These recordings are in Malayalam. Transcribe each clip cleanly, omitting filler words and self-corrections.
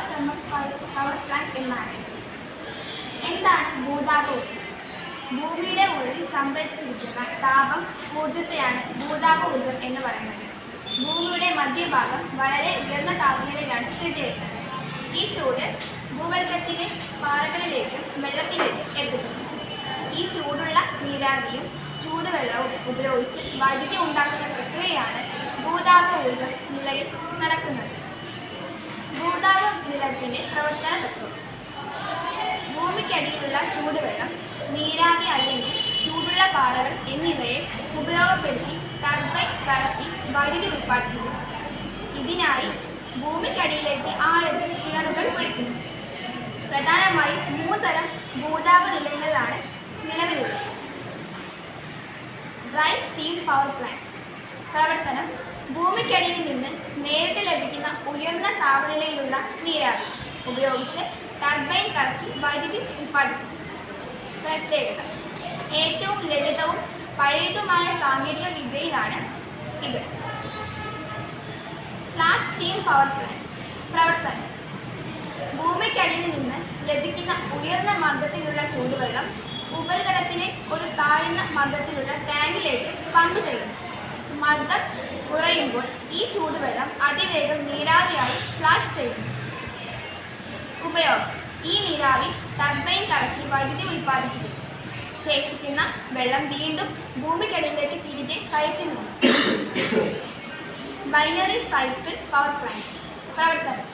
തെർമൽ പവർ പ്ലാന്റ് എന്നാണ്. എന്താണ് ഭൂതാപോർജം? ഭൂമിയുടെ ഉള്ളിൽ സംഭരിച്ചിരിക്കുന്ന താപം ഊർജത്തെയാണ് ഭൂതാപോർജം എന്ന് പറയുന്നത്. ഭൂമിയുടെ മധ്യഭാഗം വളരെ ഉയർന്ന താപനിലയിലാണ് സ്ഥിതി ചെയ്യുന്നത്. ഈ ചൂട് ഭൂവൽക്കത്തിലെ പാറകളിലേക്കും വെള്ളത്തിലേക്കും എത്തുന്നു. ഈ ചൂടുള്ള നീരാവിയും ചൂടുവെള്ളവും ഉപയോഗിച്ച് വൈദ്യുതി ഉണ്ടാക്കുന്ന പ്രക്രിയയാണ് ഭൂതാപ ഊർജം നിലയിൽ നടക്കുന്നത്. ഭൂതാപ നിലയത്തിന്റെ പ്രവർത്തന തത്വം: ഭൂമിക്കടിയിലുള്ള ചൂടുവെള്ളം, നീരാവി അല്ലെങ്കിൽ ചൂടുള്ള പാറകൾ എന്നിവയെ ഉപയോഗപ്പെടുത്തി ടർബൈൻ കറക്കി വൈദ്യുതി ഉൽപ്പാദിപ്പിക്കുന്നു. ഇതിനായി ഭൂമിക്കടിയിലേക്ക് ആഴത്തിൽ കിണറുകൾ കുഴിക്കുന്നു. പ്രധാനമായും 3 തരം ഭൂതാപ നിലയങ്ങളാണ് നിലവിലുള്ളത്. Dry steam power plant. പ്രവർത്തനം: ഭൂമിക്കടിയിൽ നിന്ന് നേരിട്ട് ലഭിക്കുന്ന ഉയർന്ന താപനിലയിലുള്ള നീരാവി ഉപയോഗിച്ച് ടർബൈൻ കറക്കി വൈദ്യുതി ഉൽപ്പാദിപ്പിക്കുന്നു. പ്രത്യേകത: ഏറ്റവും ലളിതവും പഴയതുമായ സാങ്കേതിക വിദ്യയിലാണ് ഇത്. Flash steam power plant. പ്രവർത്തനം: ഭൂമിക്കടിയിൽ നിന്ന് ലഭിക്കുന്ന ഉയർന്ന മർദ്ദത്തിലുള്ള ചൂടുവെള്ളം ഉപരിതലത്തിലെ ഒരു താഴ്ന്ന മർദ്ദത്തിലുള്ള ടാങ്കിലേക്ക് പമ്പ് ചെയ്യുന്നു. മർദ്ദം കുറയുമ്പോൾ ഈ ചൂടുവെള്ളം അതിവേഗം നീരാവിയായി ഫ്ലാഷ് ചെയ്യുന്നു. ഉപയോഗം: ഈ നീരാവി ടർബൈൻ കറക്കി വൈദ്യുതി ഉൽപ്പാദിപ്പിക്കുന്നു. ശേഷിക്കുന്ന വെള്ളം വീണ്ടും ഭൂമിക്കടിയിലേക്ക് തിരികെ കയറ്റുന്നു. Binary cycle power plant. പ്രവർത്തനം: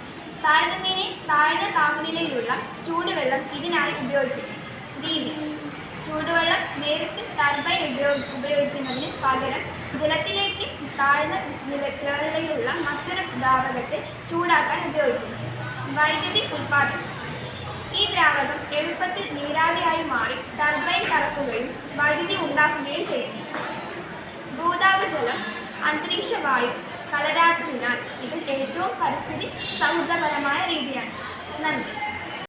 താരതമ്യേന താഴ്ന്ന താപനിലയിലുള്ള ചൂടുവെള്ളം ഇതിനായി ഉപയോഗിക്കുന്നു. രീതി: ചൂടുവെള്ളം നേരിട്ട് ടർബൈൻ ഉപയോഗിക്കുന്നതിന് പകരം ജലത്തിലേക്ക് താഴ്ന്ന തിളനിലയിലുള്ള മറ്റൊരു ദ്രാവകത്തെ ചൂടാക്കാൻ ഉപയോഗിക്കുന്നു. വൈദ്യുതി ഉൽപ്പാദനം: ഈ ദ്രാവകം എളുപ്പത്തിൽ നീരാവിയായി മാറി ടർബൈൻ കറക്കുകയും വൈദ്യുതി ഉണ്ടാക്കുകയും ചെയ്യുന്നു. ഭൂതാപജലം അന്തരീക്ഷ വായു കലരാത്തതിനാൽ ഇത് ഏറ്റവും പരിസ്ഥിതി സൗഹൃദപരമായ രീതിയാണ്. നന്ദി.